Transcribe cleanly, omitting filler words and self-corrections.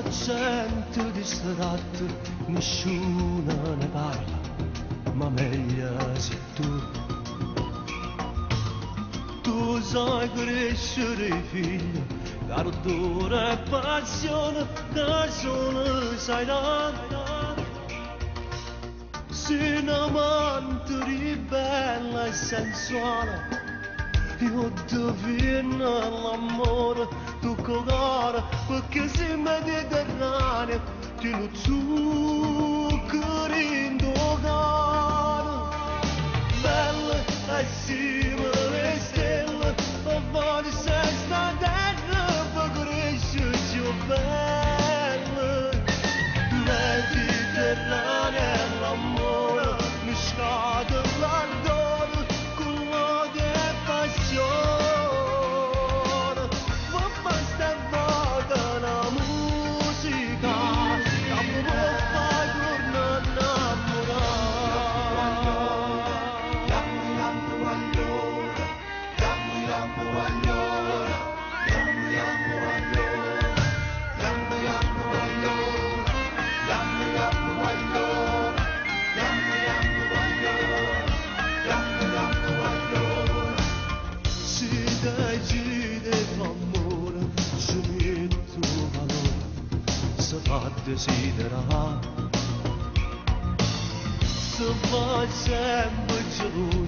l'accento distratto, nessuno ne parla, ma meglio sei tu. Tu sai crescere figlio, ardore e passione, da solo sai dare. Sei un amante ribella e sensuale, io divino l'amore, tu cuore, perché sei mediterraneo, ti lo zucchero in tuo cuore. Belle e simili le stelle, ma fuori senza terra, per crescere più belle. Mediterraneo è l'amore, mi scade l'ardore, con l'odio e passione. Ma basta vada la musica, la può far tornare desiderare, se fa sempre giù